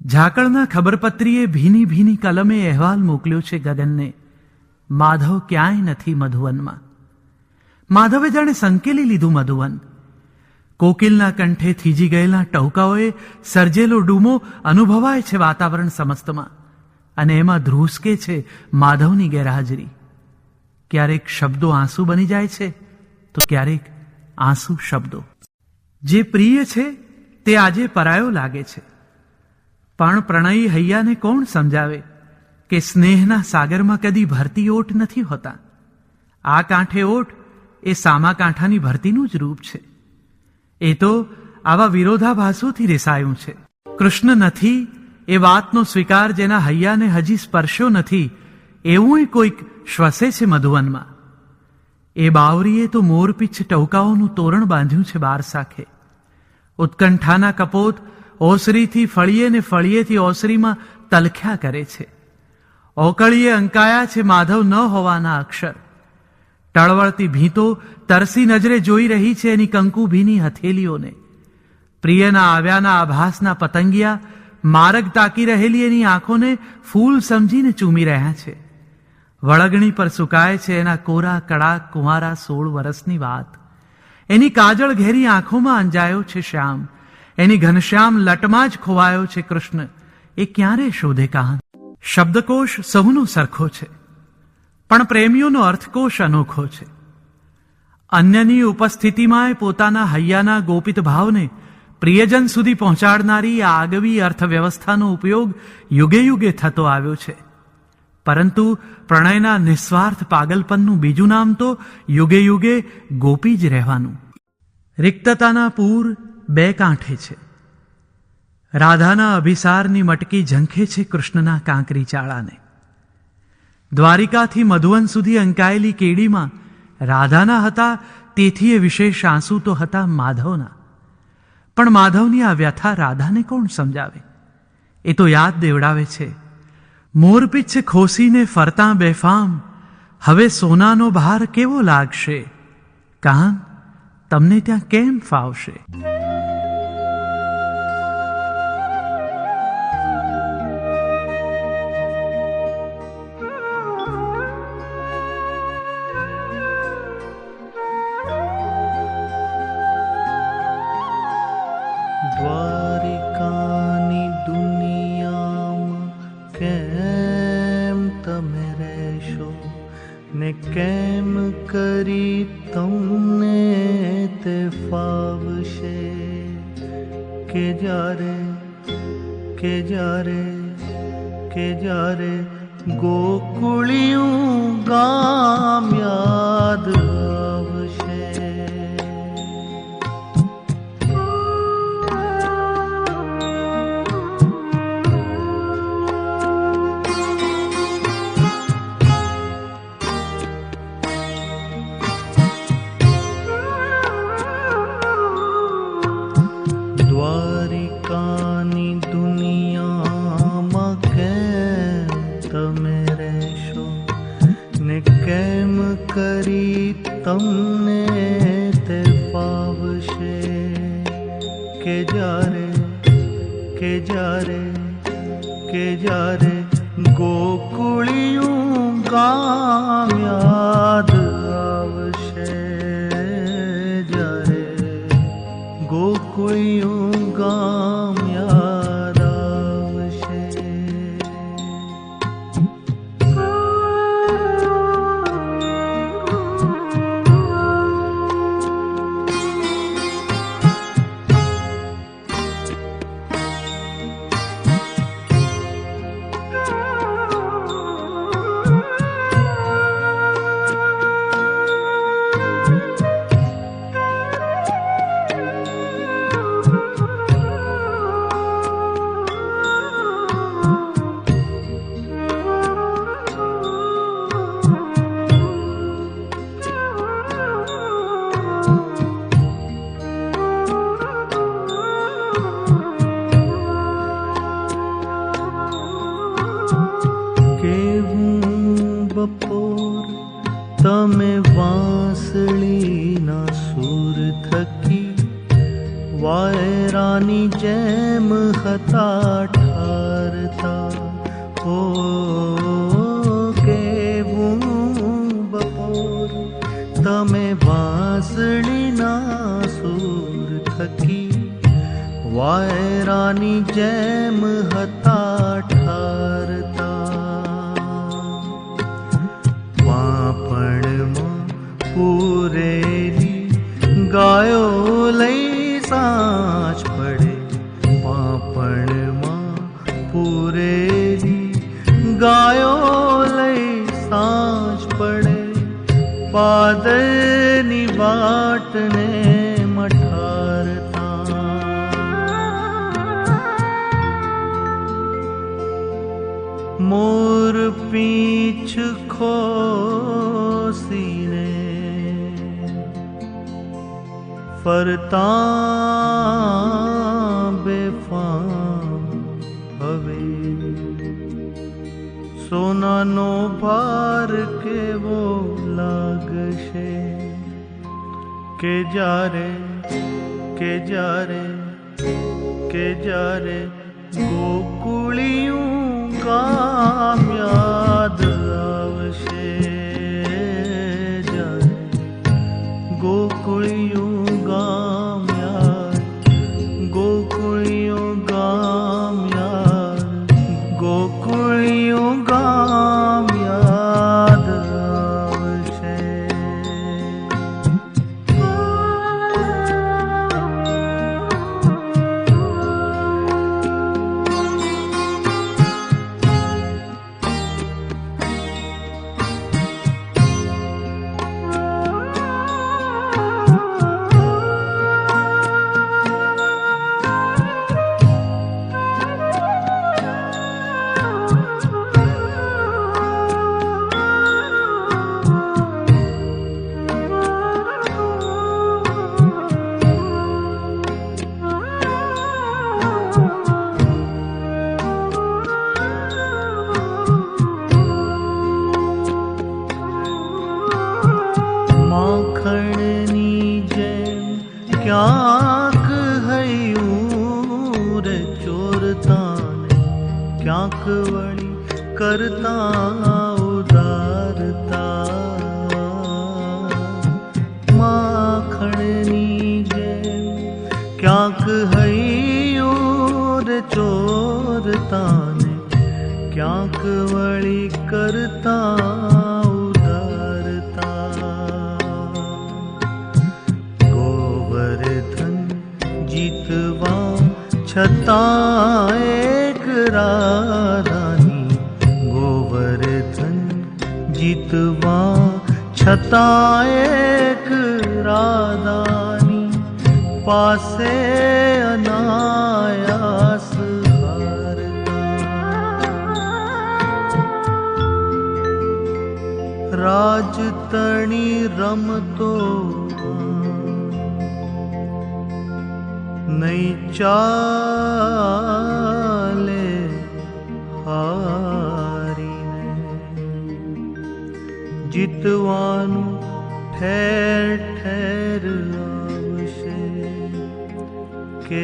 ઝાકળના ખબરપત્રીએ ભીની ભીની કલમે અહેવાલ મોકલ્યો છે ગગનને, માધવ ક્યાંય નથી મધુવનમાં. માધવે જાણે સંકેલી લીધું મધુવન. કોકિલના કંઠે થીજી ગયેલા ટહુકાઓએ સર્જેલો ડૂમો અનુભવાય છે વાતાવરણ સમસ્તમાં, અને એમાં ધ્રુસકે છે માધવની ગેરહાજરી. ક્યારેક શબ્દો આંસુ બની જાય છે, તો ક્યારેક આંસુ શબ્દો. જે પ્રિય છે તે આજે પરાયો લાગે છે, પણ પ્રણયી હૈયાને કોણ સમજાવે કે સ્નેહના સાગરમાં કદી ભરતી ઓટ નથી હોતા. આ કાંઠે ઓટ એ સામા કાંઠાની ભરતીનું જ રૂપ છે. એ તો આવા વિરોધાભાસોથી રેસાયું છે. કૃષ્ણ નથી એ વાતનો સ્વીકાર જેના હૈયાને હજી સ્પર્શ્યો નથી, એવું કોઈક શ્વસે છે મધુવનમાં. એ બાવરીએ તો મોરપીછ ટહુકાઓનું તોરણ બાંધ્યું છે બાર શાખે. ઉત્કંઠાના કપોત ઓસરીથી ફળીએ ને ફળીએથી ઓસરીમાં તલખ્યા કરે છે. ઓકળીએ અંકાયા છે માધવ ન હોવાના અક્ષર. ટળવળતી ભીંતો તરસી નજરે જોઈ રહી છે એની કંકુભીની હથેલીઓને. પ્રિયના આવ્યાના આભાસના પતંગિયા માર્ગ તાકી રહેલી એની આંખોને ફૂલ સમજીને ચૂમી રહ્યા છે. વળગણી પર સુકાય છે એના કોરા કડાક કુંવારા 16 વર્ષની વાત. એની કાજળ ઘેરી આંખોમાં અંજાયો છે શ્યામ. એની ઘનશ્યામ લટમાં જ ખોવાયો છે કૃષ્ણ. એ ક્યારે શોધે કાન? શબ્દકોશ સહુનો સરખો છે, પણ પ્રેમીઓનો અર્થકોશ અનોખો છે. અન્યની ઉપસ્થિતિમાં પોતાના હૈયાના ગોપિત ભાવને પ્રિયજન સુધી પહોંચાડનારી આ આગવી અર્થવ્યવસ્થાનો ઉપયોગ યુગે યુગે થતો આવ્યો છે. પરંતુ પ્રણયના નિસ્વાર્થ પાગલપનનું બીજું નામ તો યુગે યુગે ગોપી જ રહેવાનું. રિક્તતાના પૂર બે કાંઠે છે. રાધાના અભિસારની મટકી ઝંખે છે કૃષ્ણના કાંકરી ચાળાને. દ્વારિકાથી મધુવન સુધી અંકાયેલી કેડીમાં રાધાના હતા, તેથી એ વિશેષ આંસુ તો હતા માધવના. પણ માધવની આ વ્યથા રાધાને કોણ સમજાવે? એ તો યાદ દેવડાવે છે, મોરપીછ ખોસીને ફરતા બેફામ, હવે સોનાનો ભાર કેવો લાગશે? કાન તમને ત્યાં કેમ ફાવશે? દ્વારિકાની દુનિયામાં કેમ તમે રહેશો ને કેમ કરી તમને તે ફાવશે? કે જ્યારે ગોકુળિયું ગામ યાદ આવશે. દ્વારિકાની દુનિયામાં કેમ તમે રહેશો ને કેમ કરી તમને તે ફાવશે? કે જ્યારે ગોકુળિયું ગામ યાદ આવશે. જ્યારે ગોકુળિયું ગામ યાદ આવશે. બપોર તમે વાંસળીના સૂર થકી વાયરાની જેમ હતા ઠારતા. ઓ કેવું બપોર તમે વાંસળીના સૂર થકી વાયરાની જેમ હતા ઠારતા. વાપણમાં પૂરેલી ગાયો લઈ સાંજ પડે. વાપણમાં પૂરેલી ગાયો લઈ સાંજ પડે. પાદરની વાટને મઠારતા. મોર પીછ ખોસીને ફરતા બેફામ હવે. સોનાનો ભાર કેવો લાગશે કે જ્યારે ગોકુળિયું ગામ યાદ આવશે. જ્યારે ગોકુળિયું ગામ યાદ, ગોકુળિયું ગામ યાદ, ગોકુળિયું ગામ યાદ આવશે. માખણની જેમ ક્યાંક હૈયું રે ચોરતાને, ક્યાંક વળી કરતા ઉદારતા. માખણની જેમ ક્યાંક હૈયું રે ચોરતાને, ક્યાંક વળી કરતા છતાં એક રાધાની. ગોવર્ધન જીતવા છતાં એક રાધાની પાસે અનાયાસ હારતા. રાજતણી રમતો નહીં ચાલે હારીને. જીતવાનું ઠેર ઠેર આવશે કે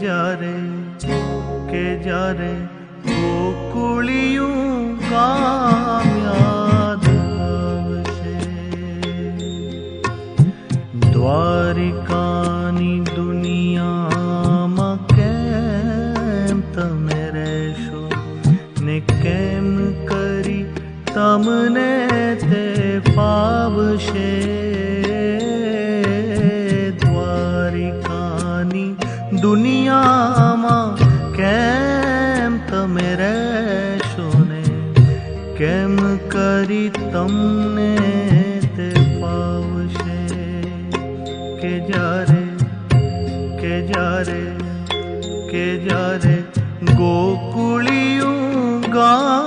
જ્યારે ગોકુળિયું ગામ યાદ આવશે. દ્વારિકાની દુનિયામાં કેમ તમે રહેશો ને કેમ કરી તમને તે ફાવશે. દ્વારિકાની દુનિયામાં કેમ તમે રહેશો ને કેમ કરી તમને તે ફાવશે. કે જ્યારે ગોકુળિયું ગામ